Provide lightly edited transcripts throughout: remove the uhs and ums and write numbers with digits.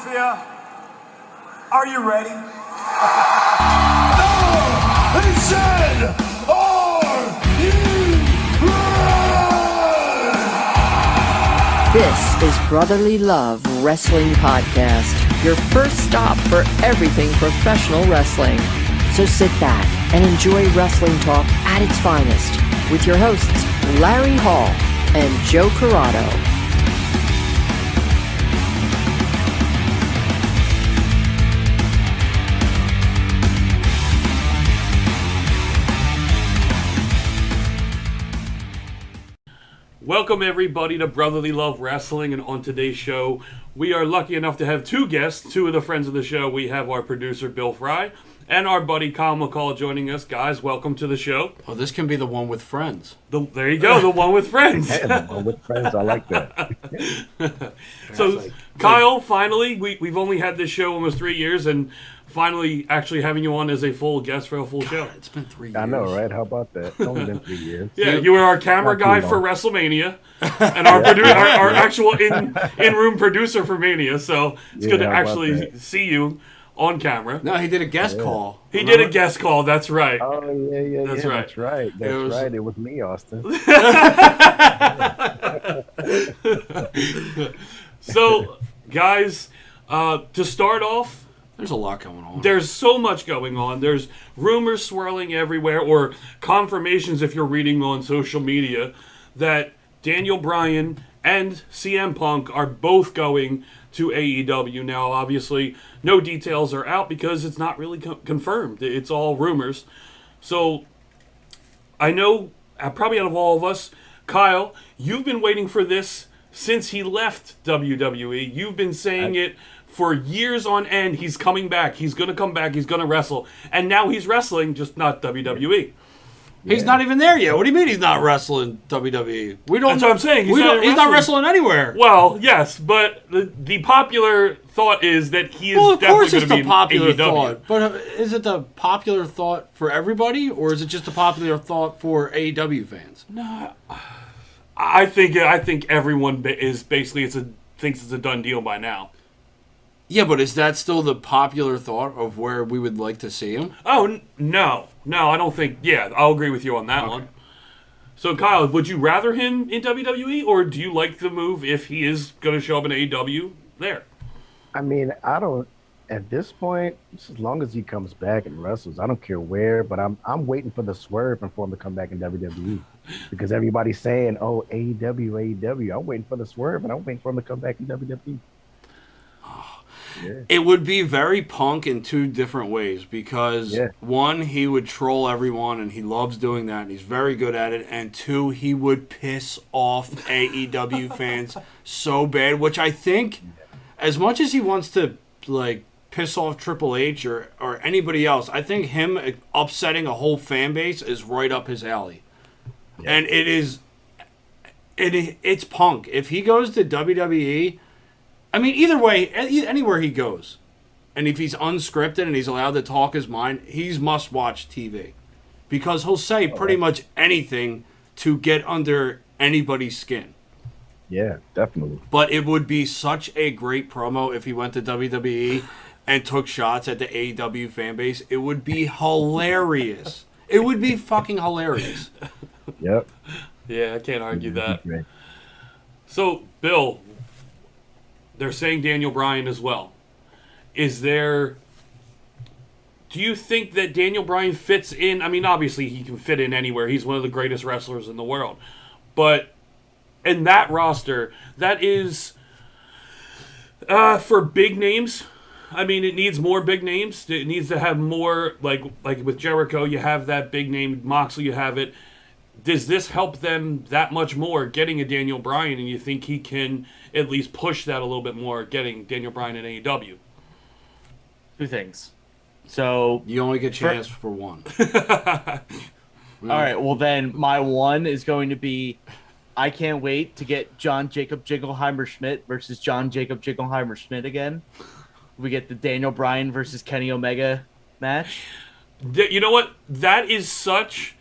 Mafia, are you ready? He said, "Are you ready?" This is Brotherly Love Wrestling Podcast, your first stop for everything professional wrestling. So sit back and enjoy wrestling talk at its finest with your hosts, Larry Hall and Joe Corrado. Welcome everybody to Brotherly Love Wrestling, and on today's show, we are lucky enough to have two guests, two of the friends of the show. We have our producer, Bill Fry, and our buddy, Kyle McCall, joining us. Guys, welcome to the show. Oh, this can be the one with friends. There you go, the one with friends. Yeah, the one with friends, I like that. So, Kyle, finally, we've only had this show almost 3 years, and finally actually having you on as a full guest for a full show. It's been 3 years. I know, right? How about that? It's only been 3 years. Yeah, you were our camera guy for WrestleMania, and our our actual in-room producer for Mania, so it's good to actually see you on camera. No, he did a guest call. He did a guest call, that's right. Oh, yeah. That's right. That's right. It was me, Austin. So, guys, to start off, There's a lot going on. there's so much going on. There's rumors swirling everywhere, or confirmations if you're reading on social media, that Daniel Bryan and CM Punk are both going to AEW. Now, obviously, no details are out because it's not really confirmed. It's all rumors. So, I know, probably out of all of us, Kyle, you've been waiting for this since he left WWE. You've been saying it for years on end. He's coming back. He's going to come back. He's going to wrestle. And now he's wrestling, just not WWE. He's not even there yet. What do you mean he's not wrestling WWE? We don't. That's what I'm saying. He's not wrestling anywhere. Well, yes, but the popular thought is that he is Well, of course definitely it's going to the be in popular AEW. thought. But is it the popular thought for everybody, or is it just a popular thought for AEW fans? No, I think everyone is basically thinks it's a done deal by now. Yeah, but is that still the popular thought of where we would like to see him? Oh, no, I don't think. Yeah, I'll agree with you on that one. So, Kyle, would you rather him in WWE, or do you like the move if he is going to show up in AEW there? I mean, I don't. At this point, just as long as he comes back and wrestles, I don't care where. But I'm waiting for the swerve and for him to come back in WWE, because everybody's saying, "Oh, AEW." I'm waiting for the swerve, and I'm waiting for him to come back in WWE. Yeah. It would be very Punk in two different ways, because one, he would troll everyone, and he loves doing that, and he's very good at it, and two, he would piss off AEW fans so bad, which I think, as much as he wants to piss off Triple H or anybody else, I think him upsetting a whole fan base is right up his alley. Yeah. And it's Punk. If he goes to WWE, I mean, either way, anywhere he goes, and if he's unscripted and he's allowed to talk his mind, he's must-watch TV. Because he'll say pretty much anything to get under anybody's skin. Yeah, definitely. But it would be such a great promo if he went to WWE and took shots at the AEW fan base. It would be hilarious. It would be fucking hilarious. Yep. Yeah, I can't argue that. So, Bill, they're saying Daniel Bryan as well. Do you think that Daniel Bryan fits in? I mean, obviously he can fit in anywhere. He's one of the greatest wrestlers in the world. But in that roster, that is for big names. I mean, it needs more big names. It needs to have more, like with Jericho, you have that big name. Moxley, you have it. Does this help them that much more, getting a Daniel Bryan, and you think he can at least push that a little bit more, getting Daniel Bryan in AEW? Two things. So you only get a chance for one. All right, well then my one is going to be, I can't wait to get John Jacob Jingleheimer Schmidt versus John Jacob Jingleheimer Schmidt again. We get the Daniel Bryan versus Kenny Omega match. You know what? That is such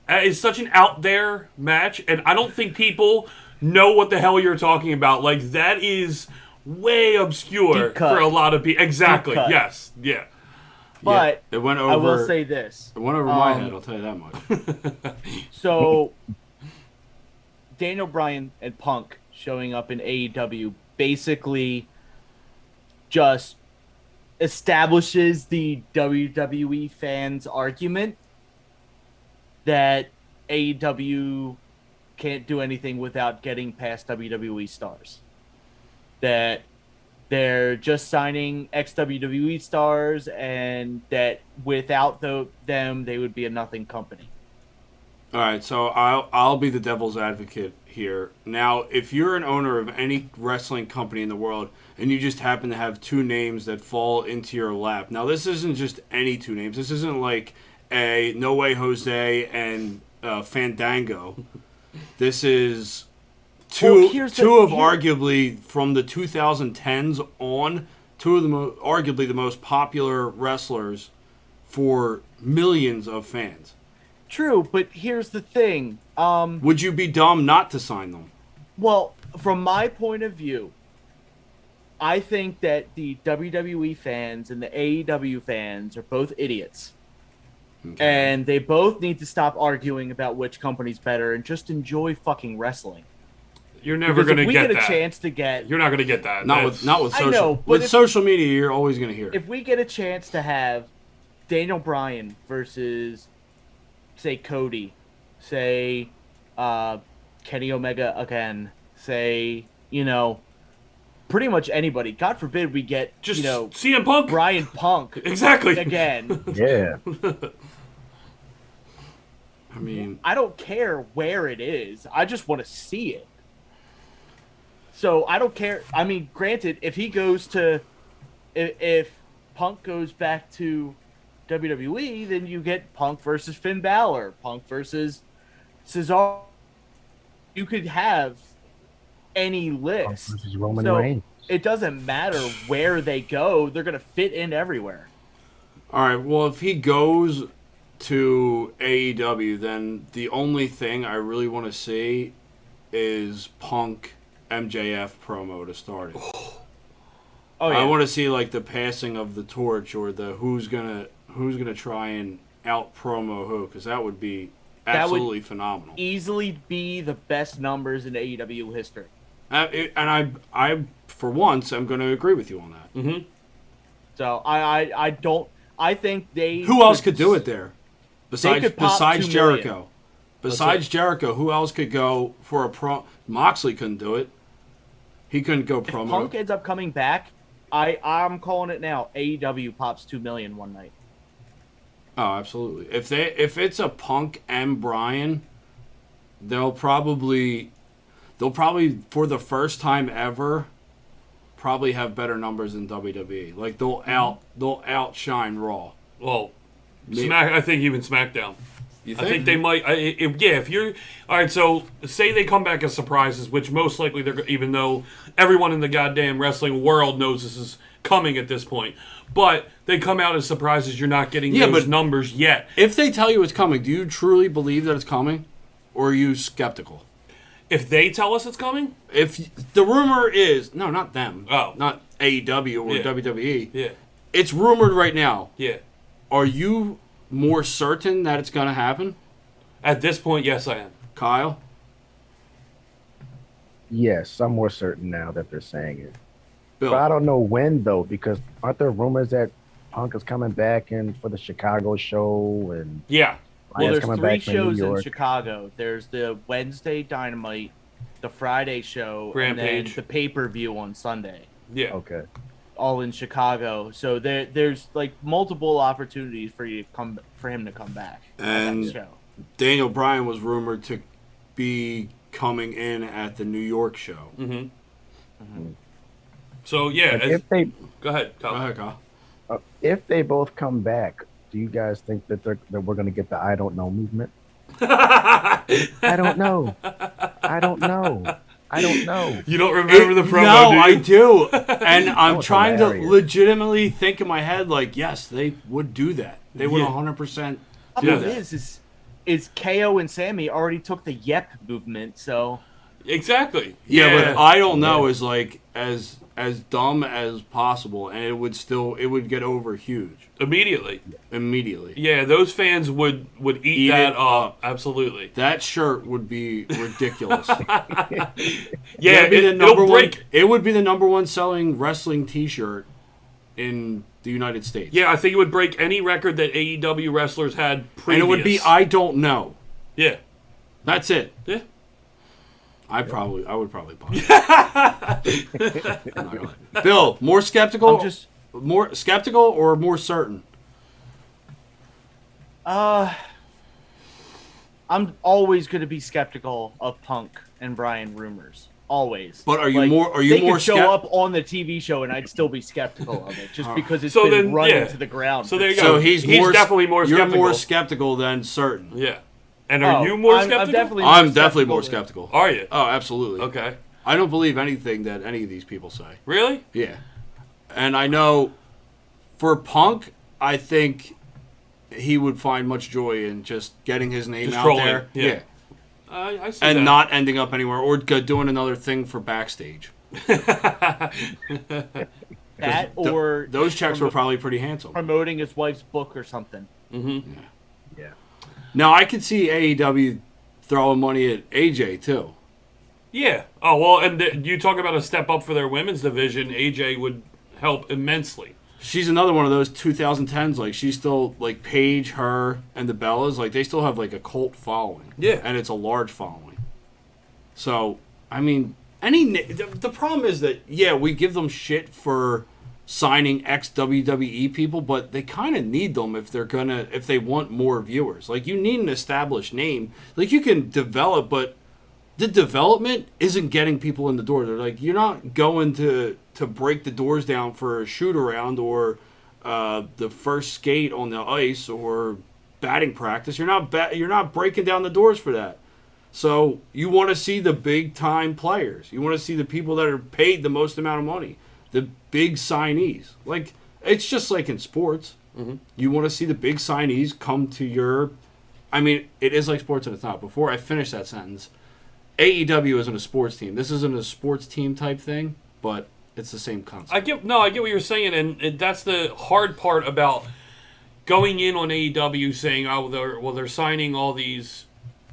an out there match, and I don't think people know what the hell you're talking about. Like, that is way obscure Deep cut. for a lot of people. Exactly. Deep cut. Yes. Yeah. But it went over. I will say this. It went over my head. I'll tell you that much. So, Daniel Bryan and Punk showing up in AEW basically just establishes the WWE fans' argument that AEW can't do anything without getting past WWE stars. That they're just signing ex-WWE stars, and that without them, they would be a nothing company. All right, so I'll be the devil's advocate here. Now, if you're an owner of any wrestling company in the world and you just happen to have two names that fall into your lap. Now, this isn't just any two names. This isn't like a No Way Jose and Fandango. This is two of arguably from the 2010s on, two of the arguably the most popular wrestlers for millions of fans. True, but here's the thing. Would you be dumb not to sign them? Well, from my point of view, I think that the WWE fans and the AEW fans are both idiots. Okay. And they both need to stop arguing about which company's better and just enjoy fucking wrestling. You're never going to get that. We get a chance to get... You're not going to get that. Not with social... I know, but with social media, you're always going to hear it. If we get a chance to have Daniel Bryan versus, say, Cody, say, Kenny Omega again, say, pretty much anybody. God forbid we get, just CM Punk, Bryan Punk, exactly again. Yeah. I mean, I don't care where it is. I just want to see it. So I don't care. I mean, granted, if Punk goes back to WWE, then you get Punk versus Finn Balor, Punk versus Cesaro. You could have any list. Punk versus Roman Reigns. It doesn't matter where they go; they're gonna fit in everywhere. All right. Well, if he goes to AEW, then the only thing I really want to see is Punk MJF promo to start it. Oh yeah. I want to see like the passing of the torch or the who's gonna try and out promo who, because that would be absolutely phenomenal. Easily be the best numbers in AEW history. And I for once am going to agree with you on that. Mm-hmm. So I don't. I think they. Who else could do it there? Besides Jericho. Million. Besides Jericho, who else could go for a pro? Moxley couldn't do it. He couldn't go promo. If Punk ends up coming back, I'm calling it now. AEW pops 2 million one night. Oh, absolutely. If it's a Punk and Bryan, they'll probably for the first time ever probably have better numbers than WWE. Like they'll outshine Raw. Well, I think even SmackDown. You think? I think they might. If you're all right, so say they come back as surprises, which most likely they're. Even though everyone in the goddamn wrestling world knows this is coming at this point, but they come out as surprises. You're not getting those numbers yet. If they tell you it's coming, do you truly believe that it's coming, or are you skeptical? If they tell us it's coming, if the rumor is not them, not AEW or Yeah. WWE, yeah, it's rumored right now. yeah. Are you more certain that it's going to happen? At this point, yes, I am. Kyle? Yes, I'm more certain now that they're saying it. Bill? But I don't know when, though, because aren't there rumors that Punk is coming back in for the Chicago show? And Yeah. Well, Bryan's there's coming 3 back from New shows in York. Chicago. There's the Wednesday Dynamite, the Friday show, Rampage. and then the pay-per-view on Sunday. Yeah. Okay. All in Chicago. So there's like multiple opportunities for him to come back at And that show. Daniel Bryan was rumored to be coming in at the New York show. Mm-hmm. Mm-hmm. So yeah, But if they go ahead, Kyle. Go ahead, Kyle. if they both come back, do you guys think that we're going to get the I don't know movement? I don't know. I don't know. I don't know. You don't remember the promo? No, do you? I do. And I'm was trying hilarious. to legitimately think in my head, like, yes, they would do that. They would Yeah. 100% The do problem that. is KO and Sammy already took the Yep movement, so Exactly. Yeah, but I don't know is like as as dumb as possible, and it would get over huge Immediately. Yeah, those fans would eat that up. Absolutely. That shirt would be ridiculous. Yeah, it would be the number one selling wrestling T-shirt in the United States. Yeah, I think it would break any record that AEW wrestlers had previous. And it would be I don't know. Yeah. That's it. Yeah. I would probably buy it. Bill, more skeptical? More skeptical or more certain? I'm always going to be skeptical of Punk and Bryan rumors. Always. But are you more show up on the TV show and I'd still be skeptical of it just because it's been run into the ground. So there you go. So he's definitely more skeptical. You're more skeptical than certain. Yeah. And are you more skeptical? I'm definitely more skeptical. Are you? Oh, absolutely. Okay. I don't believe anything that any of these people say. Really? Yeah. And I know for Punk, I think he would find much joy in just getting his name out trolling. there. Yeah. I see and that. not ending up anywhere or doing another thing for backstage. That or those checks were probably pretty handsome. Promoting his wife's book or something. Mm-hmm. Yeah. Now I could see AEW throwing money at AJ too. Yeah. Oh well, and you talk about a step up for their women's division. AJ would help immensely. She's another one of those 2010s. Like she's still like Paige, her, and the Bellas. Like they still have like a cult following. Yeah. And it's a large following. So I mean, the problem is that we give them shit for signing ex WWE people, but they kind of need them if they want more viewers. Like you need an established name. Like you can develop, but the development isn't getting people in the door. They're like, you're not going to break the doors down for a shoot around or the first skate on the ice or batting practice. You're not breaking down the doors for that. So you want to see the big time players. You want to see the people that are paid the most amount of money. The big signees. Like, it's just like in sports. Mm-hmm. You want to see the big signees come to your... I mean, it is like sports and it's not. Before I finish that sentence, AEW isn't a sports team. This isn't a sports team type thing, but it's the same concept. I get what you're saying, and that's the hard part about going in on AEW saying, they're signing all these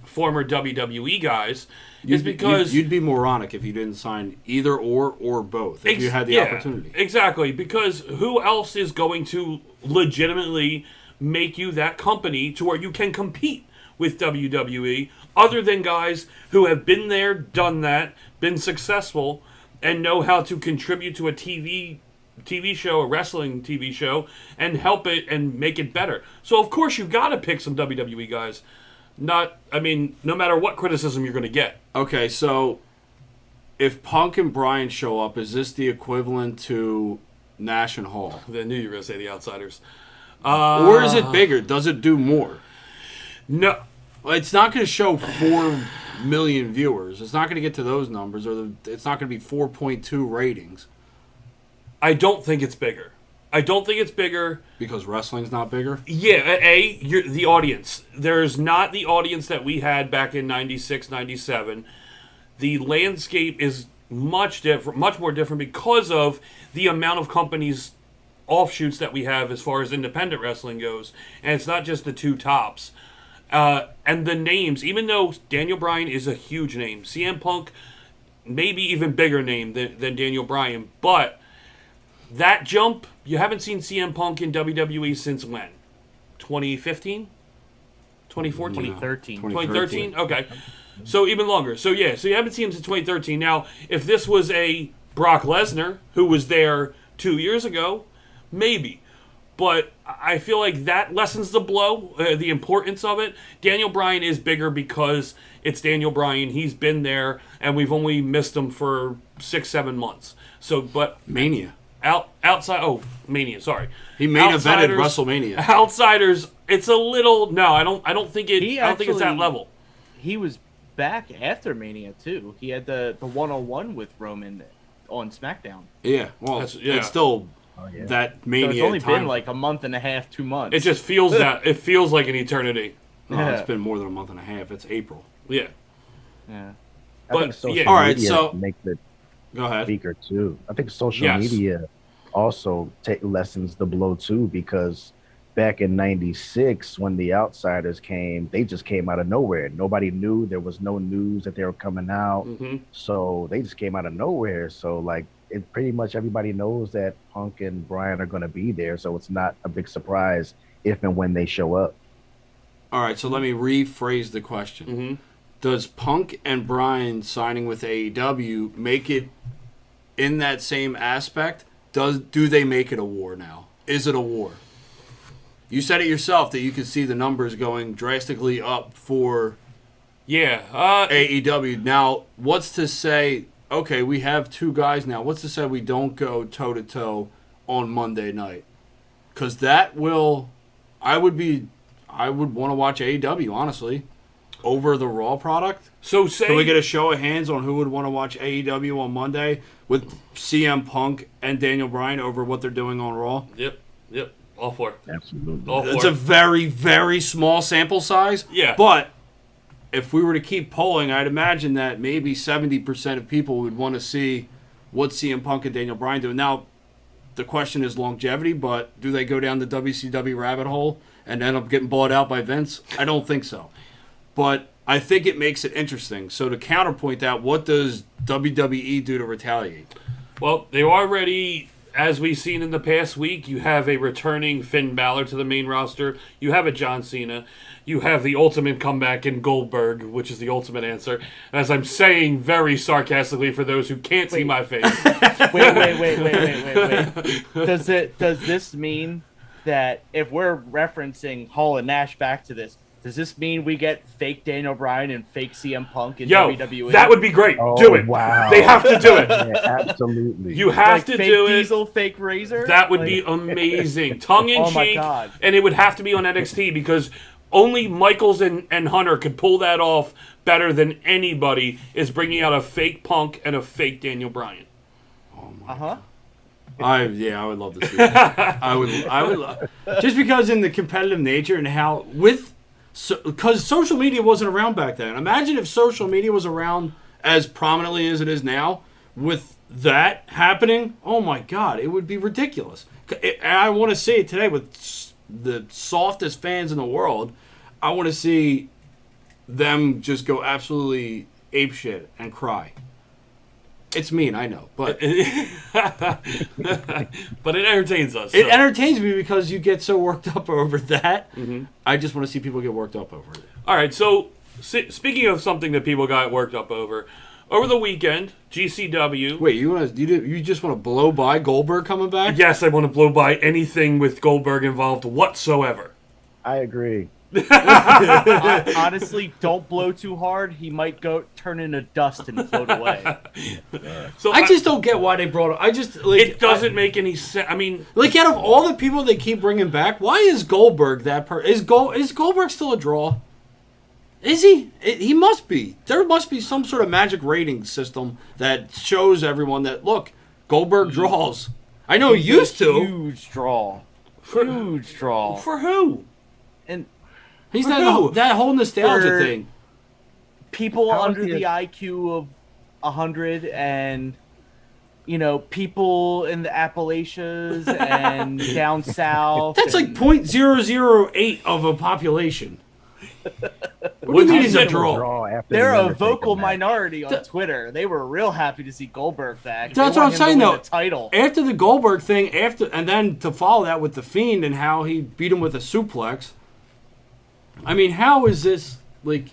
former WWE guys... is because you'd be moronic if you didn't sign either or both if you had the opportunity. Exactly, because who else is going to legitimately make you that company to where you can compete with WWE other than guys who have been there, done that, been successful, and know how to contribute to a TV show, a wrestling TV show, and help it and make it better. So of course you got to pick some WWE guys. No matter what criticism you're going to get. Okay, so if Punk and Bryan show up, is this the equivalent to Nash and Hall? I knew you were going to say the Outsiders. Or is it bigger? Does it do more? No. It's not going to show 4 million viewers. It's not going to get to those numbers, or it's not going to be 4.2 ratings. I don't think it's bigger. Because wrestling's not bigger? Yeah, you're the audience. There's not the audience that we had back in 96, 97. The landscape is much more different because of the amount of companies, offshoots that we have as far as independent wrestling goes. And it's not just the two tops. And the names, even though Daniel Bryan is a huge name, CM Punk, maybe even bigger name than Daniel Bryan, but that jump, you haven't seen CM Punk in WWE since when? 2015? 2014? 2013. 2013? Okay. So even longer. So you haven't seen him since 2013. Now, if this was a Brock Lesnar who was there 2 years ago, maybe. But I feel like that lessens the blow, the importance of it. Daniel Bryan is bigger because it's Daniel Bryan. He's been there, and we've only missed him for 6-7 months. So, but Mania. Mania. Sorry, he main evented WrestleMania. Outsiders. It's a little. No, I don't think it. I don't think it's that level. He was back after Mania too. He had the 1-on-1 with Roman on SmackDown. Yeah, well, it's still that Mania. So it's only time. been like a month and a half, 2 months. It just feels it feels like an eternity. No, it's been more than a month and a half. It's April. Yeah. Yeah. I think social all right, media so makes it Go ahead. speaker too. I think social Yes. media also lessens the blow too, because back in '96 when the Outsiders came, they just came out of nowhere. Nobody knew. There was no news that they were coming out, so they just came out of nowhere. So like, it pretty much everybody knows that Punk and Bryan are going to be there, so it's not a big surprise if and when they show up. All right, so let me rephrase the question. Does Punk and Bryan signing with AEW make it in that same aspect? Do they make it a war now? Is it a war? You said it yourself that you can see the numbers going drastically up for AEW. Now, what's to say, okay, we have two guys now. What's to say we don't go toe-to-toe on Monday night? Because that will... I would want to watch AEW, honestly, over the Raw product. So Can we get a show of hands on who would want to watch AEW on Monday with CM Punk and Daniel Bryan over what they're doing on Raw? Yep. All for it. Absolutely. All for It's it. a very, very small sample size. Yeah. But if we were to keep polling, I'd imagine that maybe 70% of people would want to see what CM Punk and Daniel Bryan do. Now, the question is longevity, but do they go down the WCW rabbit hole and end up getting bought out by Vince? I don't think so. But I think it makes it interesting. So to counterpoint that, what does WWE do to retaliate? Well, they already, as we've seen in the past week, you have a returning Finn Balor to the main roster. You have a John Cena. You have the ultimate comeback in Goldberg, which is the ultimate answer. As I'm saying very sarcastically for those who can't see my face. Wait. Does this mean that if we're referencing Hall and Nash back to this, does this mean we get fake Daniel Bryan and fake CM Punk in WWE? That would be great. Oh, do it. wow. They have to do it. Yeah, absolutely. You have Like to fake do it. Diesel, fake Razor? That would Like- be amazing. Tongue in Oh my cheek. God. And it would have to be on NXT because only Michaels and Hunter could pull that off better than anybody, is bringing out a fake Punk and a fake Daniel Bryan. Uh-huh. I would love to see that. I would love, just because in the competitive nature and how because social media wasn't around back then. Imagine if social media was around as prominently as it is now with that happening. Oh my God, it would be ridiculous. And I want to see it today with the softest fans in the world. I want to see them just go absolutely apeshit and cry. It's mean, I know, but But it entertains us. it so. entertains me because you get so worked up over that. I just want to see people get worked up over it. All right, so speaking of something that people got worked up over the weekend, GCW. Wait, you just want to blow by Goldberg coming back? Yes, I want to blow by anything with Goldberg involved whatsoever. I agree. Honestly, don't blow too hard. He might turn into dust and float away. So I just don't get why they brought him. it doesn't make any sense. I mean, like out of all the people they keep bringing back, why is Goldberg that is Goldberg still a draw? Is he? He must be. There must be some sort of magic rating system that shows everyone that look, Goldberg draws. I know he used to. Huge draw. Huge draw. for who? And He's For who? that whole nostalgia For- thing. people How is under he the IQ of 100 and, people in the Appalachians and down south. That's like and- 0.008 of a population. What do you mean he's a draw? After They're the a Undertaker vocal match. minority on Twitter. They were real happy to see Goldberg back. That's They what want I'm saying, him to win though. the title. After the Goldberg thing, and then to follow that with the Fiend and how he beat him with a suplex. I mean, how is this like?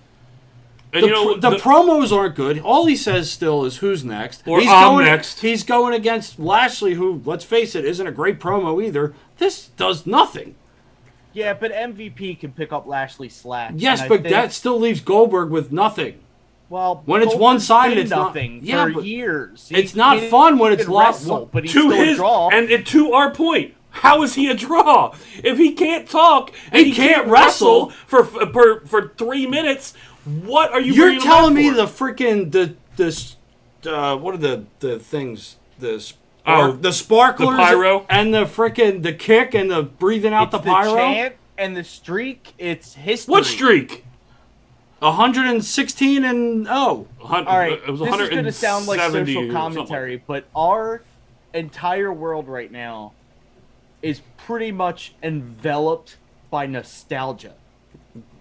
And The promos aren't good. All he says still is "Who's next?" Or, he's "I'm going, next." He's going against Lashley, who, let's face it, isn't a great promo either. This does nothing. Yeah, but MVP can pick up Lashley's slack. Yes, and I but think- that still leaves Goldberg with nothing. well, when it's Goldberg's one-sided, been it's not- nothing yeah, for but years. it's not he fun when it's can locked- wrestle, but he's to still a his draw. and to our point, how is he a draw if he can't talk and He he can't can't wrestle wrestle for 3 minutes? What are you? You're bringing him telling back me for? the freaking what are the things the sparklers the pyro? and the freaking the kick and the breathing out it's the pyro. chant and the streak. It's history. What streak? 116 and All right, it was this is going to sound like 170 social or commentary, but our entire world right now is pretty much enveloped by nostalgia.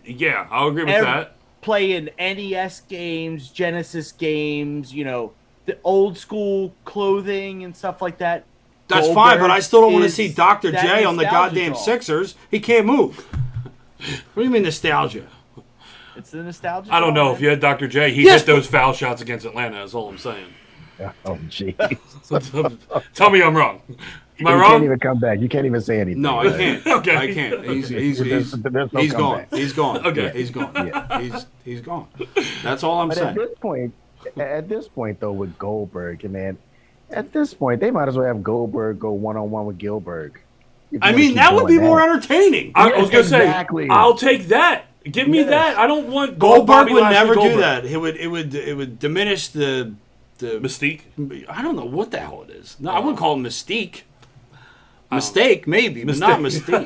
Yeah, I'll agree with that. Playing NES games, Genesis games, the old school clothing and stuff like that. That's fine, but I still don't want to see Dr. that J on the nostalgia goddamn draw. Sixers. He can't move. What do you mean nostalgia? It's the nostalgia. I don't know. draw, If you had Dr. J, he Yes, hit those foul shots against Atlanta. That's all I'm saying. Oh, jeez. Tell me I'm wrong. Am I You wrong? can't even come back. You can't even say anything. No, I can't. Okay. I can't. He's There's no gone. comeback. He's gone. Okay. Yeah, he's gone. Yeah. He's gone. That's all I'm But saying. at this point, though, with Goldberg, man, at this point, they might as well have Goldberg go one-on-one with Gilbert. I mean, that would be more entertaining. I was gonna exactly. say, I'll take that. Give me Yes. that. I don't want Goldberg Bobby would Lashley never do Goldberg. that. It would diminish the Mystique. I don't know what the hell it is. No, I wouldn't call it mystique. Mistake, maybe, but not mystique.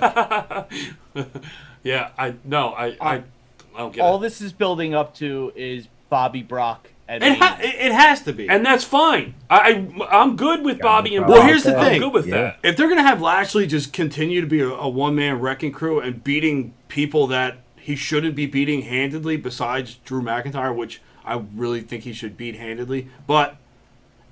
Yeah, I don't get All it. this is building up to is Bobby Brock. And It has to be. And that's fine. I'm good with Bobby and problem. Brock. Well, here's the I'm thing. good with that. If they're gonna have Lashley just continue to be a one-man wrecking crew and beating people that he shouldn't be beating handedly, besides Drew McIntyre, which I really think he should beat handedly, but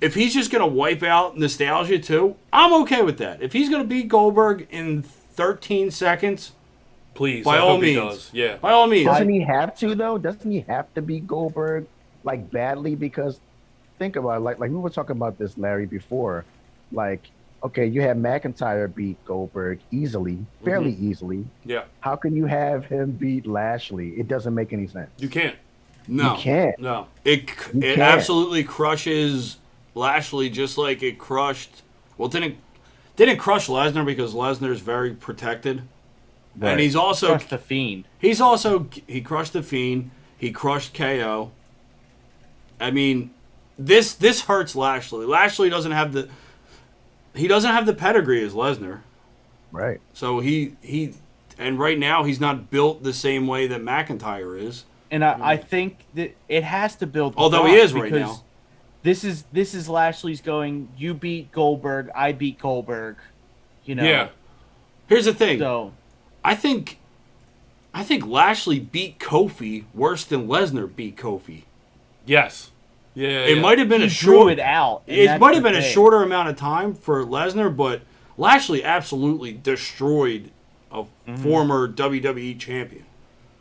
if he's just gonna wipe out nostalgia too, I'm okay with that. If he's gonna beat Goldberg in 13 seconds, Please, by I all hope he means, does. Yeah. by all means. Doesn't he have to, though? Doesn't he have to beat Goldberg, like, badly? Because think about it, like we were talking about this, Larry, before. Like, okay, you had McIntyre beat Goldberg easily, fairly easily. Yeah. How can you have him beat Lashley? It doesn't make any sense. You can't. No, You can't. No. It can't. absolutely crushes Lashley, just like it crushed. Well, didn't crush Lesnar because Lesnar's very protected, Right. and he's also Trust the Fiend. he crushed the Fiend. He crushed KO. I mean, this hurts Lashley. Lashley doesn't have the pedigree as Lesnar. Right. So and right now he's not built the same way that McIntyre is. And I think that it has to build. Although he Brock is right because now. This is Lashley's going. You beat Goldberg. I beat Goldberg. Yeah. Here's the thing. So I think Lashley beat Kofi worse than Lesnar beat Kofi. Yes. Yeah. It might have been he a drew short. it out. and It that's might have the been a thing. shorter amount of time for Lesnar, but Lashley absolutely destroyed a former WWE champion.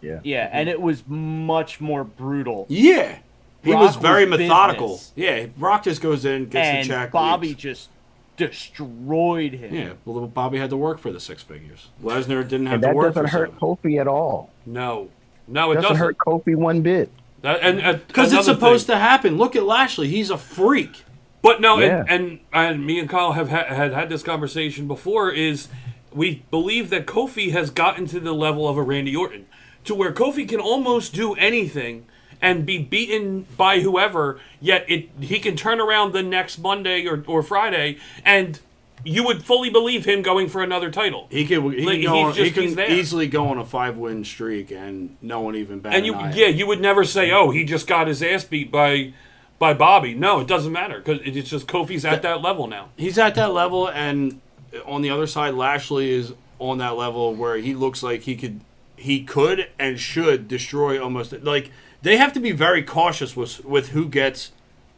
Yeah. Yeah, and it was much more brutal. Yeah, he Brock was very was methodical. business. Yeah, Brock just goes in, gets And the check. Bobby leaves. just destroyed him. Yeah, well, Bobby had to work for the six figures. Lesnar didn't have And to that work doesn't for hurt seven. Kofi at all. No. No, it Doesn't hurt Kofi one bit. Because it's supposed to happen. Look at Lashley; he's a freak. But no, Yeah. and me and Kyle have had this conversation before. Is we believe that Kofi has gotten to the level of a Randy Orton, to where Kofi can almost do anything and be beaten by whoever. Yet he can turn around the next Monday or Friday, and you would fully believe him going for another title. He can He's there. easily go on a 5-win streak, and no one even bat And an eye. you would never say, "Oh, he just got his ass beat by Bobby." No, it doesn't matter because it's just Kofi's at that level now. He's at that level, and on the other side, Lashley is on that level where he looks like he could and should destroy almost. Like, they have to be very cautious with who gets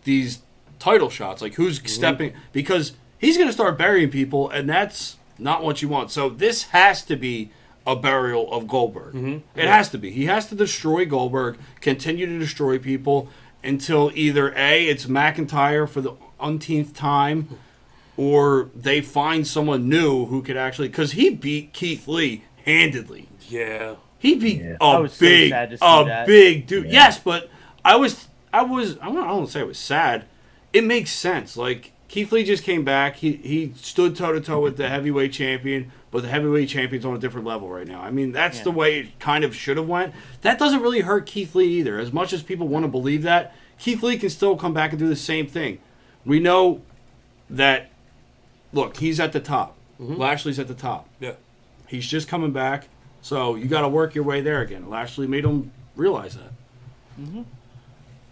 these title shots, like who's stepping, because he's going to start burying people, and that's not what you want. So this has to be a burial of Goldberg. It has to be. He has to destroy Goldberg, continue to destroy people until either A, it's McIntyre for the umpteenth time, or they find someone new who could actually, because he beat Keith Lee handedly. Yeah. He beat I a was so big, sad to see that. big dude. Yes, but I don't want to say it was sad. It makes sense. Like, Keith Lee just came back. He stood toe to toe with the heavyweight champion, but the heavyweight champion's on a different level right now. I mean, that's the way it kind of should have went. That doesn't really hurt Keith Lee either. As much as people want to believe that, Keith Lee can still come back and do the same thing. We know that. Look, he's at the top. Lashley's at the top. Yeah. He's just coming back, so you got to work your way there again. Lashley made him realize that.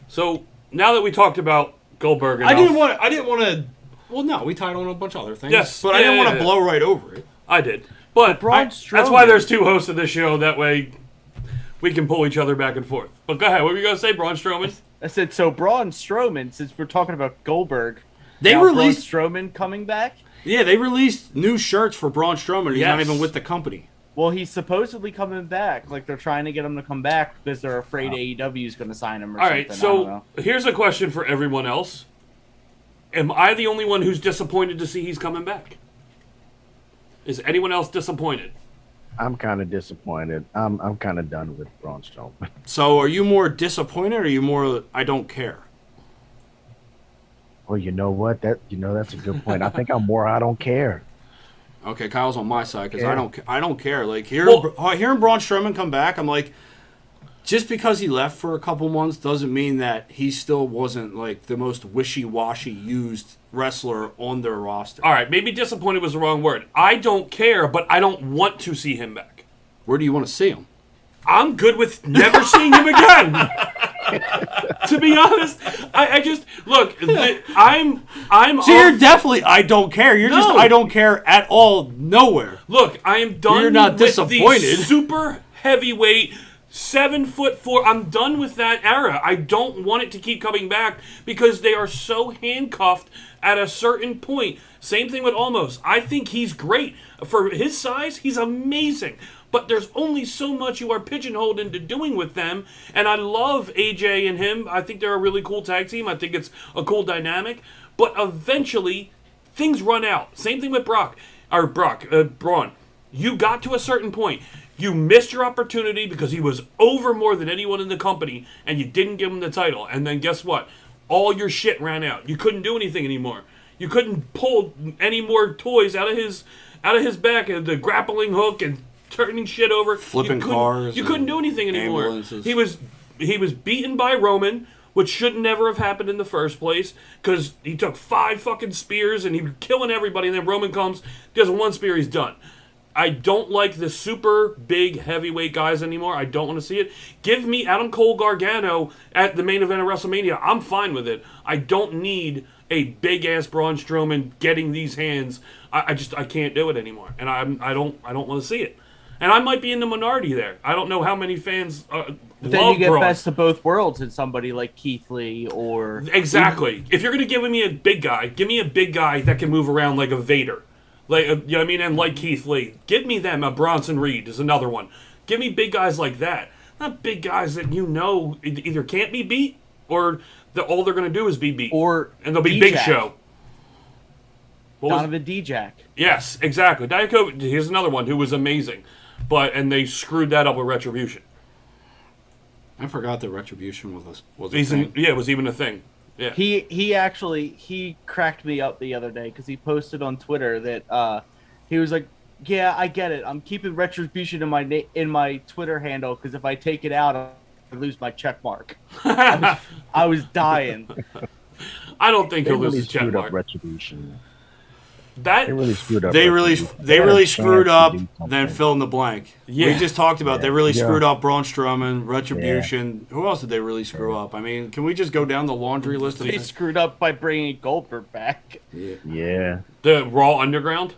So now that we talked about Goldberg, I didn't want to. Well, no, we tied on a bunch of other things. Yes, but I didn't want to blow right over it. I did, but Braun that's why Strowman. there's two hosts of this show. That way, we can pull each other back and forth. But go ahead. What were you gonna say, Braun Strowman? I said, so Braun Strowman, since we're talking about Goldberg, They now released- Braun Strowman coming back? Yeah, they released new shirts for Braun Strowman. He's not Yes. even with the company. Well, he's supposedly coming back. Like, they're trying to get him to come back because they're afraid AEW is going to sign him or All something. right. I don't So know. here's a question for everyone else: am I the only one who's disappointed to see he's coming back? Is anyone else disappointed? I'm kind of disappointed. I'm kind of done with Braun Strowman. So, are you more disappointed, or are you more I don't care? Well, you know what? That's a good point. I think I'm more I don't care. Okay, Kyle's on my side because Yeah. I don't care. Like hearing Braun Strowman come back, I'm like, just because he left for a couple months doesn't mean that he still wasn't like the most wishy-washy used wrestler on their roster. All right. Maybe disappointed was the wrong word. I don't care, but I don't want to see him back. Where do you want to see him? I'm good with never seeing him again. To be honest, I just look. I'm. So you're definitely I don't care. You're just No. I don't care at all. Nowhere. Look, I am done. You're not with disappointed. The super heavyweight, 7'4". I'm done with that era. I don't want it to keep coming back because they are so handcuffed at a certain point. Same thing with Almost. I think he's great for his size. He's amazing. But there's only so much you are pigeonholed into doing with them. And I love AJ and him. I think they're a really cool tag team. I think it's a cool dynamic. But eventually, things run out. Same thing with Braun. You got to a certain point. You missed your opportunity because he was over more than anyone in the company, and you didn't give him the title. And then guess what? All your shit ran out. You couldn't do anything anymore. You couldn't pull any more toys out of his back, and the grappling hook and turning shit over, Flipping cars You couldn't and do anything anymore. ambulances. He was beaten by Roman, which should never have happened in the first place, because he took 5 fucking spears and he was killing everybody. And then Roman comes, does 1 spear, he's done. I don't like the super big heavyweight guys anymore. I don't want to see it. Give me Adam Cole Gargano at the main event of WrestleMania. I'm fine with it. I don't need a big ass Braun Strowman getting these hands. I can't do it anymore, and I don't want to see it. And I might be in the minority there. I don't know how many fans But then love you get Braun. best of both worlds in somebody like Keith Lee or... Exactly. If you're going to give me a big guy, give me a big guy that can move around like a Vader. Like, you know what I mean? And like Keith Lee. Give me them. A Bronson Reed is another one. Give me big guys like that. Not big guys that either can't be beat or all they're going to do is be beat. And they'll be Big D-Jack. Show. Donovan D-Jack. Yes, exactly. Diakovic, here's another one who was amazing. And they screwed that up with Retribution. I forgot that Retribution was a thing. Yeah, it was even a thing. Yeah. He cracked me up the other day because he posted on Twitter that he was like, "Yeah, I get it. I'm keeping Retribution in my Twitter handle because if I take it out, I lose my check mark." I was dying. I don't think They he'll lose really his check screwed up mark. Retribution. That They really screwed up. They Retribution. really They had a screwed chance up. to do Then something. fill in the blank. Yeah. We just talked about they really Yeah. screwed up Braun Strowman, Retribution. Who else did they really screw up? I mean, can we just go down the laundry list of They things? screwed up by bringing Goldberg back. Yeah. the Raw Underground.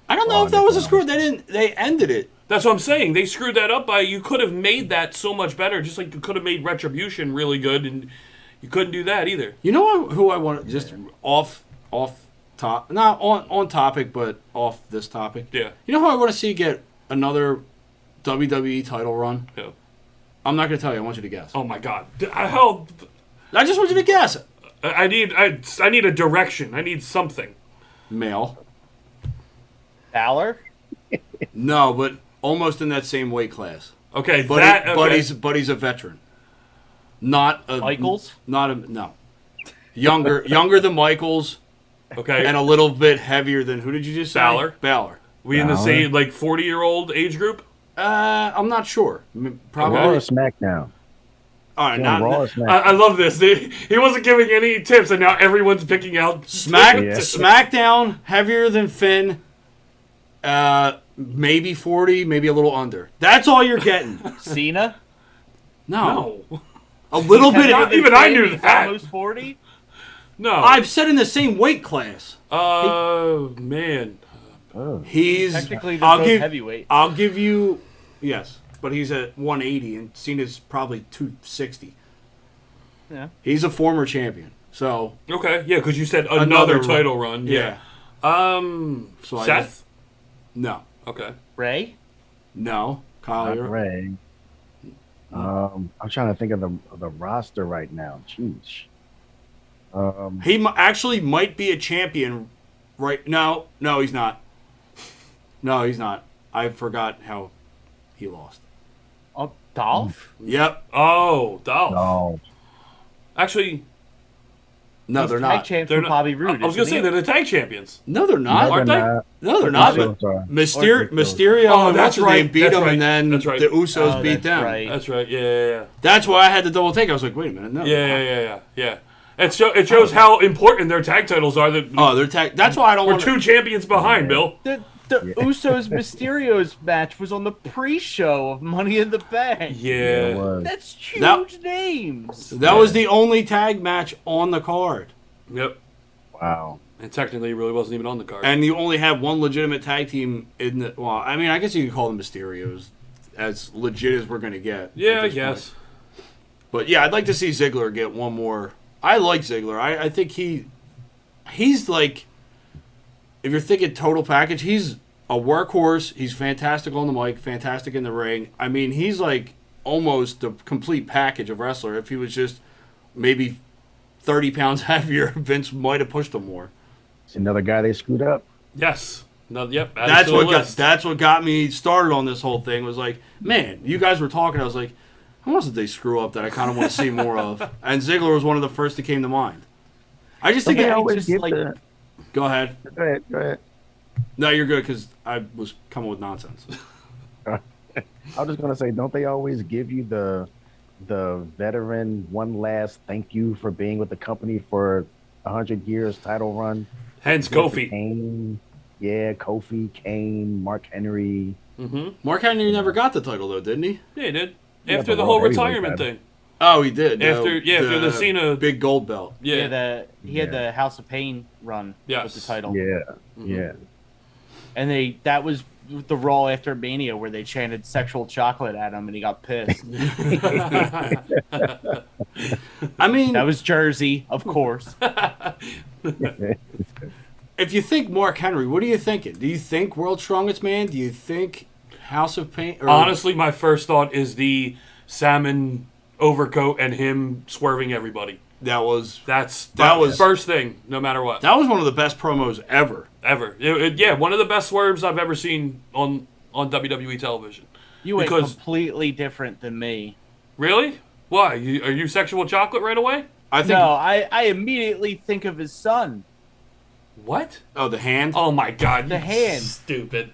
I don't know if that was a screw. They ended it. That's what I'm saying. They screwed that up by you could have made that so much better. Just like you could have made Retribution really good, and you couldn't do that either. You know who I want just off top, not on topic, but off this topic. Yeah. You know who I want to see get another WWE title run? Yeah. I'm not going to tell you. I want you to guess. Oh my God! How? I just want you to guess. I need a direction. I need something. Male. Balor? No, but almost in that same weight class. Okay, But okay. but he's a veteran. Not a Michaels? no. Younger than Michaels, Okay, and a little bit heavier than who did you just say? Balor. we in the Balor. same 40-year-old age group. I'm not sure. Probably. Raw or SmackDown? All right, Yeah, not Raw or SmackDown? I love this. He wasn't giving any tips, and now everyone's picking out Yeah. tips. SmackDown, heavier than Finn. Maybe 40, maybe a little under. That's all you're getting. Cena? No. A little bit. Even I knew He's that. almost 40. No. I've said in the same weight class. Man. He's Technically, they're both heavyweight. I'll give you, yes, but he's at 180 and Cena's probably 260. Yeah. He's a former champion, so Okay, yeah, because you said another title run. yeah. So Seth? No, Okay. Ray? no, Kyle. Not Ray. I'm trying to think of the roster right now. Jeez. He actually might be a champion, right? No, he's not. No, he's not. I forgot how he lost. Oh, Dolph? Yep. Oh, Dolph. No. Actually, No, He's they're tag not. champ they're for not. Bobby Roode. I was gonna isn't say he? they're the tag champions. No, they're not. Aren't they? No, they're not. I'm But sorry. Mysterio Oh, and that's what's his name right. beat That's him, right. and then That's right. the Usos Oh, beat that's them. right. That's right. Yeah. That's why I had to double take. I was like, wait a minute, no. Yeah. It shows how important their tag titles are. That Oh, they're tag. That's why I don't we're want two champions behind, Bill. The Usos Mysterio's match was on the pre-show of Money in the Bank. Yeah, it Yeah. was. That's huge That- names. That was the only tag match on the card, Yep. Wow. And technically, it really wasn't even on the card. and you only had one legitimate tag team in the. Well, I mean, I guess you could call them Mysterios, as legit as we're gonna get. yeah, at I this guess. point. But yeah, I'd like to see Ziggler get one more. I like Ziggler. I think he's like, if you're thinking total package, he's a workhorse. He's fantastic on the mic, fantastic in the ring. I mean, he's like almost the complete package of wrestler. If he was just maybe 30 pounds heavier, Vince might have pushed him more. It's another guy they screwed up. Yes. No. Yep. add it That's to the list. that's what got me started on this whole thing. Was like, man, you guys were talking. I was like, how else did they screw up that I kind of want to see more of? And Ziggler was one of the first that came to mind. I just think They Yeah, always just give like- the. Go ahead. Go ahead. No, you're good because I was coming with nonsense. I was just gonna say, don't they always give you the veteran one last thank you for being with the company for 100 years title run? Hence Kofi. Kane, yeah, Kofi, Kane, Mark Henry. Mark Henry never got the title though, didn't he? Yeah, he did. Yeah, After but the whole World Heavyweight retirement title. thing. Oh, he did. After the Cena big gold belt. Yeah. He had the House of Pain run Yes. with the title. Yeah. And that was the Raw after Mania where they chanted sexual chocolate at him and he got pissed. I mean, That was Jersey, of course. if you think Mark Henry, what are you thinking? Do you think World's Strongest Man? Do you think House of Pain? Or... Honestly, my first thought is the salmon overcoat and him swerving everybody. that was That's That was- first thing, no matter what. one of the best promos ever. Ever. Yeah, one of the best swerves I've ever seen on WWE television. You went Because- completely different than me. Really? Why? Are you sexual chocolate right away? I think. No, I immediately think of his son. What? Oh, the hand. Oh my god, The you hand. stupid.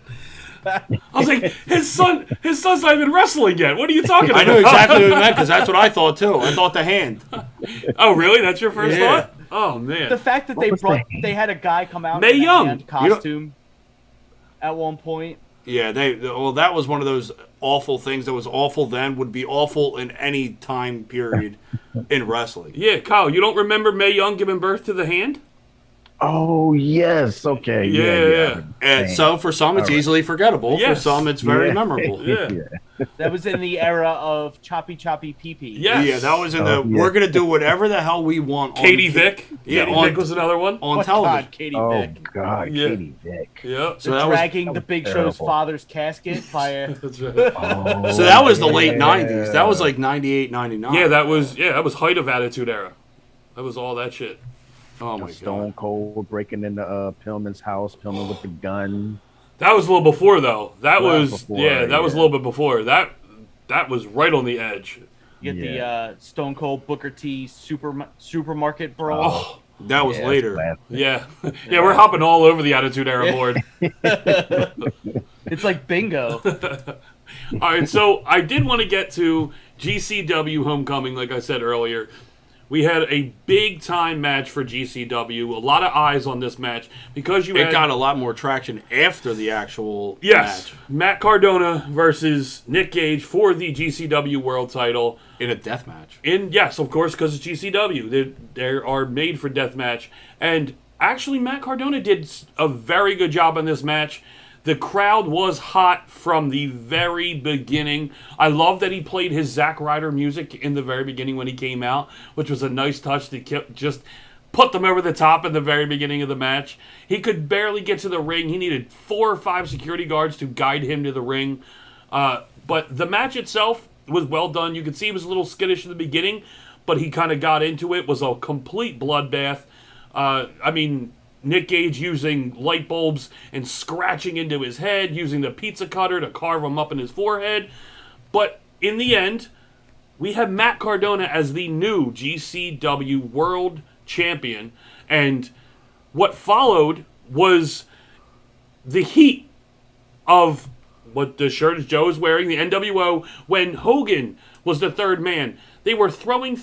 I was like, his son's not even wrestling yet. What are you talking about? I know exactly what you meant because that's what I thought too. I thought the hand. Oh, really? That's your first Yeah. thought? Oh man. The fact that What was they had a guy come out Mae in a Young. hand costume at one point. Yeah, that was one of those awful things that was awful then would be awful in any time period in wrestling. Yeah, Kyle, you don't remember Mae Young giving birth to the hand? Oh yes. Okay. Yeah. And Dang. so for some it's All right. easily forgettable. Yes. For some it's very Yeah. memorable. Yeah. That was in the era of choppy pee pee. Yes. Yeah, that was in the Oh, yeah. we're gonna do whatever the hell we want. Katie on, Vick. Yeah, Katie on- Vick was another one. on Oh, television. God, Katie Oh Vick. God, Yeah. Katie Vick. Yep. So that was Dragging the Big Show's terrible. father's casket by a. That's right. Oh, so that was the late yeah. 90s. That was like 98, 99. Yeah, that was height of Attitude Era. That was all that shit. Oh my Stone god. Cold breaking into Pillman's house, Pillman with the gun. That was a little before though. That That was was before, that was a yeah. little bit before. That was right on the edge. You get Yeah. the Stone Cold Booker T supermarket brawl. Oh, That was Yeah, later. classic. yeah. Yeah, we're hopping all over the Attitude Era board. It's like bingo. All right, so I did want to get to GCW Homecoming, like I said earlier. We had a big time match for GCW. A lot of eyes on this match because it got a lot more traction after the actual yes, match. Matt Cardona versus Nick Gage for the GCW World Title in a death match. Yes, of course, because it's GCW. They are made for death match, and actually, Matt Cardona did a very good job on this match. The crowd was hot from the very beginning. I love that he played his Zack Ryder music in the very beginning when he came out, which was a nice touch to just put them over the top in the very beginning of the match. He could barely get to the ring. He needed 4 or 5 security guards to guide him to the ring. But the match itself was well done. You could see he was a little skittish in the beginning, but he kind of got into it. It was a complete bloodbath. Nick Gage using light bulbs and scratching into his head, using the pizza cutter to carve him up in his forehead. But in the end, we have Matt Cardona as the new GCW World Champion. And what followed was the heat of what the shirt Joe is wearing, the NWO, when Hogan was the third man. They were throwing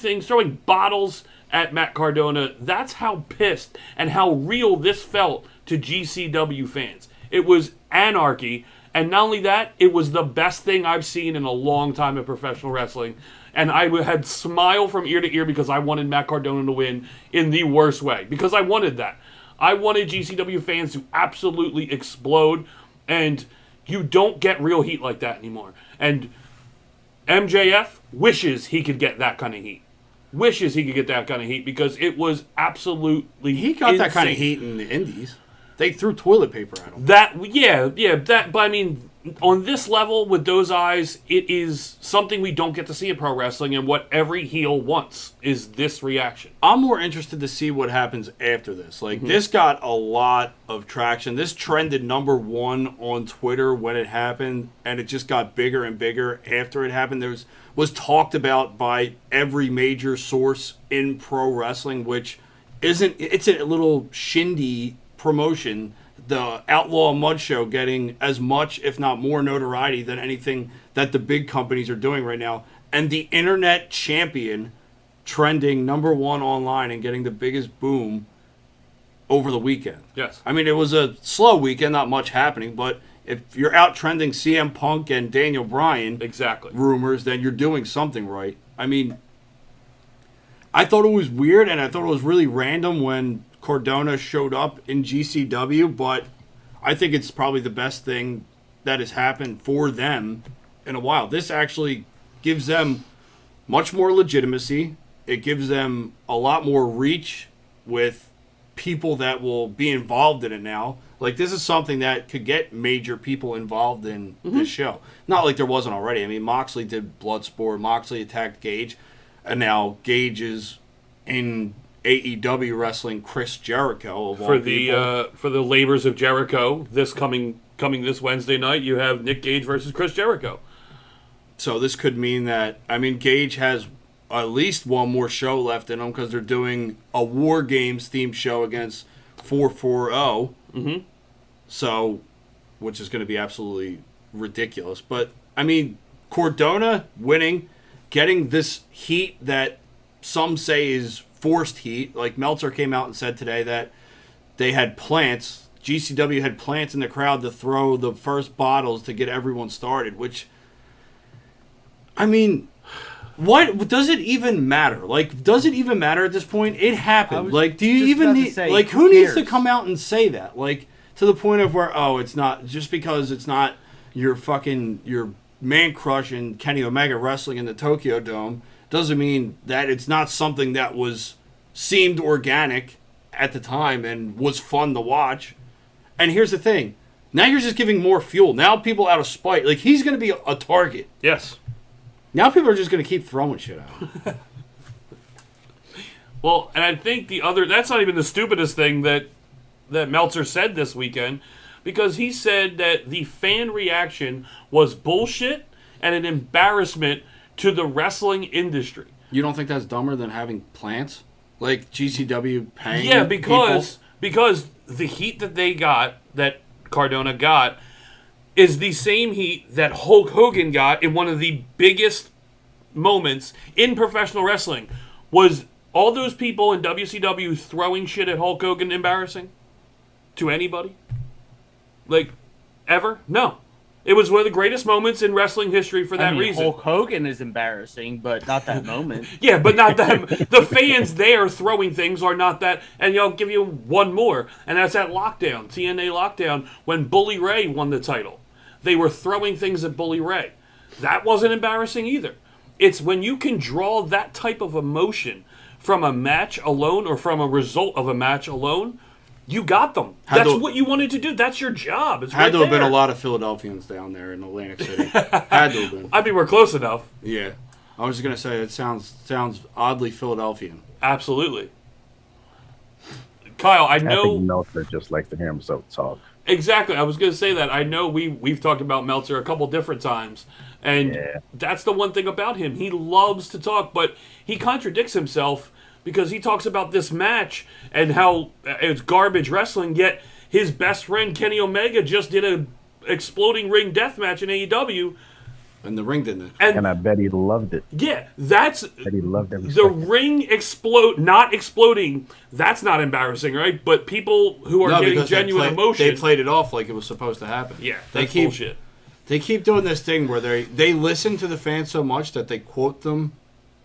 bottles at Matt Cardona. That's how pissed and how real this felt to GCW fans. It was anarchy, and not only that, it was the best thing I've seen in a long time in professional wrestling. And I had smile from ear to ear because I wanted Matt Cardona to win in the worst way, because I wanted that. I wanted GCW fans to absolutely explode, and you don't get real heat like that anymore. And MJF wishes he could get that kind of heat. Wishes he could get that kind of heat because it was absolutely He got insane. that kind of heat in the Indies. They threw toilet paper at him. But I mean, on this level with those eyes, it is something we don't get to see in pro wrestling, and what every heel wants is this reaction. I'm more interested to see what happens after this. This got a lot of traction. This trended #1 on Twitter when it happened, and it just got bigger and bigger after it happened. Was talked about by every major source in pro wrestling, which it's a little shindy promotion. The Outlaw Mud Show getting as much, if not more, notoriety than anything that the big companies are doing right now. And the internet champion trending #1 online and getting the biggest boom over the weekend. Yes. I mean, it was a slow weekend, not much happening, but if you're out trending CM Punk and Daniel Bryan exactly rumors, then you're doing something right. I mean, I thought it was weird, and I thought it was really random when Cardona showed up in GCW, but I think it's probably the best thing that has happened for them in a while. This actually gives them much more legitimacy. It gives them a lot more reach with people that will be involved in it now. This is something that could get major people involved in this show. Not like there wasn't already. I mean, Moxley did Bloodsport. Moxley attacked Gage. And now Gage is in AEW wrestling Chris Jericho of all people. For the Labors of Jericho, this coming this Wednesday night, you have Nick Gage versus Chris Jericho. So this could mean that, Gage has at least one more show left in him because they're doing a War Games themed show against 440. Mm-hmm. So, which is going to be absolutely ridiculous. But, Cardona winning, getting this heat that some say is forced heat. Like Meltzer came out and said today that they had plants. GCW had plants in the crowd to throw the first bottles to get everyone started, which, what does it even matter? Does it even matter at this point? It happened. Do you even need who needs to come out and say that? To the point of where it's not just because it's not your man crush and Kenny Omega wrestling in the Tokyo Dome doesn't mean that it's not something that seemed organic at the time and was fun to watch. And here's the thing. Now you're just giving more fuel. Now people out of spite, he's going to be a target. Yes. Now people are just going to keep throwing shit out. Well, and I think that's not even the stupidest thing that Meltzer said this weekend, because he said that the fan reaction was bullshit and an embarrassment to the wrestling industry. You don't think that's dumber than having plants? GCW paying because the heat that Cardona got, is the same heat that Hulk Hogan got in one of the biggest moments in professional wrestling. Was all those people in WCW throwing shit at Hulk Hogan embarrassing? To anybody? Like, ever? No. It was one of the greatest moments in wrestling history for that reason. Hulk Hogan is embarrassing, but not that moment. Yeah, but not them. The fans there throwing things are not that. And I'll give you one more, and that's at Lockdown, TNA Lockdown, when Bully Ray won the title. They were throwing things at Bully Ray. That wasn't embarrassing either. It's when you can draw that type of emotion from a match alone or from a result of a match alone, you got them. That's what you wanted to do. That's your job. It's had to have been a lot of Philadelphians down there in Atlantic City. Had to have been. I mean, we're close enough. Yeah. I was just going to say, it sounds oddly Philadelphian. Absolutely. Kyle, I know... I think Meltzer just likes to hear himself talk. Exactly. I was going to say that. I know we've talked about Meltzer a couple different times, and that's the one thing about him. He loves to talk, but he contradicts himself because he talks about this match and how it's garbage wrestling, yet his best friend Kenny Omega just did a exploding ring death match in AEW. And the ring didn't. And I bet he loved it. Yeah, that's... That he loved every the second. ring not exploding, that's not embarrassing, right? But people who are getting genuine emotion... They played it off like it was supposed to happen. Yeah, that's bullshit. They keep doing this thing where they listen to the fans so much that they quote them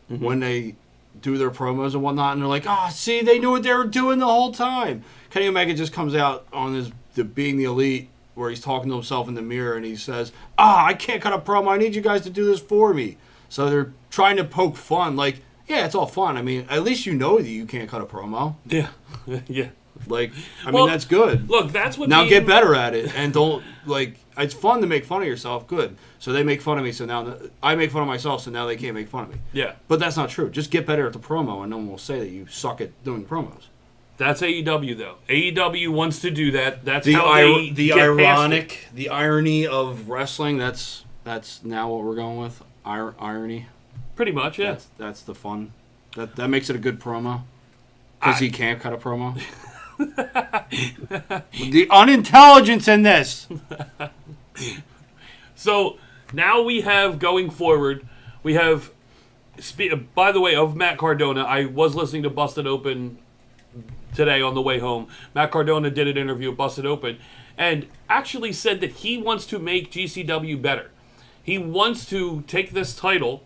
when they do their promos and whatnot, and they're like, see, they knew what they were doing the whole time. Kenny Omega just comes out on the Being the Elite, where he's talking to himself in the mirror, and he says, I can't cut a promo, I need you guys to do this for me. So they're trying to poke fun, like, yeah, it's all fun. I mean, at least you know that you can't cut a promo. Yeah, yeah. Like, I mean, that's good. Look, that's what... Now get better at it, and don't, like, it's fun to make fun of yourself, good. So they make fun of me, so now I make fun of myself, so now they can't make fun of me. Yeah. But that's not true. Just get better at the promo, and no one will say that you suck at doing promos. That's AEW, though. AEW wants to do that. That's the how they the get ironic, past it. the irony of wrestling. That's now what we're going with. Irony. Pretty much, yeah. That's the fun. That makes it a good promo. Because he can't cut a promo. The unintelligence in this. So now we have going forward. We have. By the way, of Matt Cardona, I was listening to Busted Open today on the way home. Matt Cardona did an interview with Busted Open and actually said that he wants to make GCW better. He wants to take this title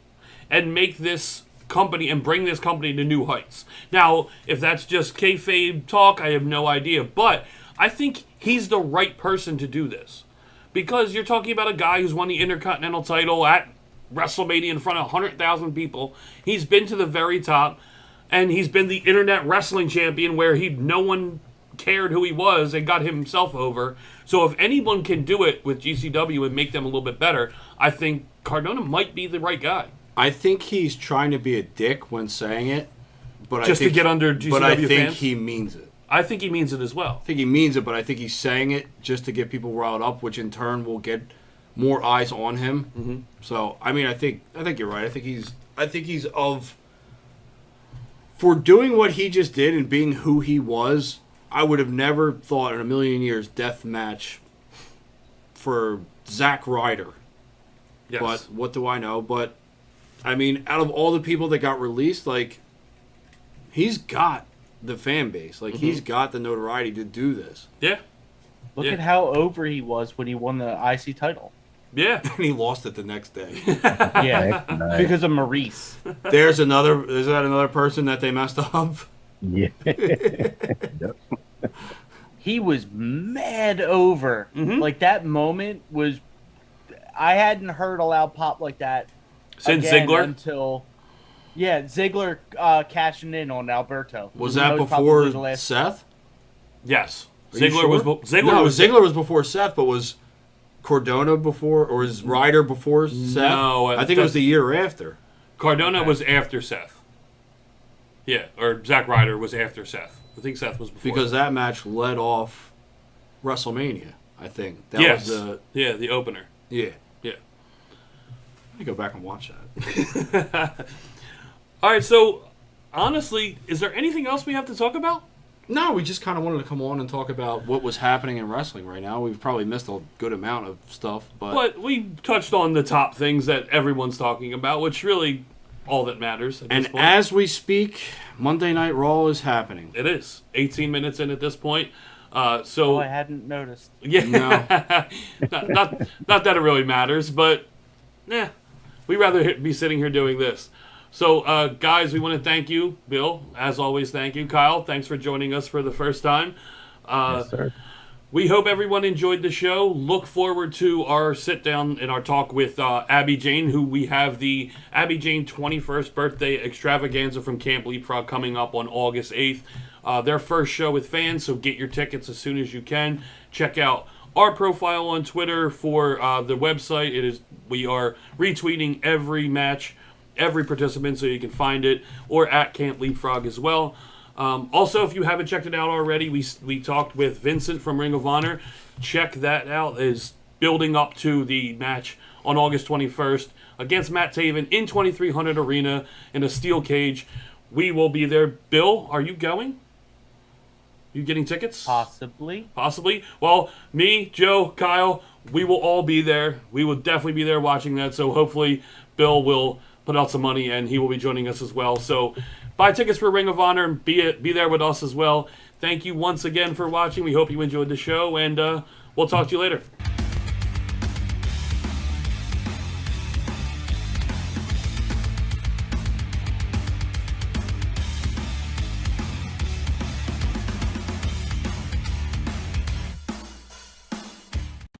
and make this company and bring this company to new heights. Now, if that's just kayfabe talk, I have no idea. But I think he's the right person to do this. Because you're talking about a guy who's won the Intercontinental title at WrestleMania in front of 100,000 people. He's been to the very top. And he's been the internet wrestling champion where no one cared who he was and got himself over. So if anyone can do it with GCW and make them a little bit better, I think Cardona might be the right guy. I think he's trying to be a dick when saying it. But Just to get under GCW fans? But I think he means it. I think he means it as well. I think he means it, but I think he's saying it just to get people riled up, which in turn will get more eyes on him. Mm-hmm. So, I mean, I think you're right. I think he's for doing what he just did and being who he was, I would have never thought in a million years death match for Zack Ryder. Yes. But what do I know? But, I mean, out of all the people that got released, like, he's got the fan base. Like, he's got the notoriety to do this. Yeah. Look at how over he was when he won the IC title. Yeah. And he lost it the next day. Yeah, because of Maurice. Is that another person that they messed up? Yeah. Yep. He was mad over. Mm-hmm. Like, that moment was... I hadn't heard a loud pop like that since Ziggler? Until... Yeah, Ziggler cashing in on Alberto. Was that before Seth? Yes. Ziggler was before Seth, but was Cardona before, or was Ryder before Seth? No. I think it was the year after. Cardona was after Seth. Yeah, or Zack Ryder was after Seth. I think Seth was before. Because that match led off WrestleMania, I think. That was the opener. Yeah. Yeah. Let me go back and watch that. All right, so honestly, is there anything else we have to talk about? No, we just kind of wanted to come on and talk about what was happening in wrestling right now. We've probably missed a good amount of stuff, but we touched on the top things that everyone's talking about, which really, all that matters at this And point. as we speak, Monday Night Raw is happening. It is 18 minutes in at this point. Oh, I hadn't noticed. Yeah, No. not that it really matters, but we'd rather be sitting here doing this. So, guys, we want to thank you, Bill. As always, thank you, Kyle. Thanks for joining us for the first time. Yes, sir. We hope everyone enjoyed the show. Look forward to our sit down and our talk with Abby Jane, who we have the Abby Jane 21st birthday extravaganza from Camp Leapfrog coming up on August 8th. Their first show with fans, so get your tickets as soon as you can. Check out our profile on Twitter for the website. We are retweeting every match, every participant, so you can find it, or at Camp Leapfrog as well. Also, if you haven't checked it out already, we talked with Vincent from Ring of Honor. Check that out. Is building up to the match on August 21st against Matt Taven in 2300 Arena in a steel cage. We will be there. Bill, are you going? You getting tickets? Possibly. Possibly. Well, me, Joe, Kyle, we will all be there. We will definitely be there watching that. So hopefully Bill will put out some money and he will be joining us as well. So buy tickets for Ring of Honor and be there with us as well. Thank you once again for watching. We hope you enjoyed the show, and we'll talk to you later.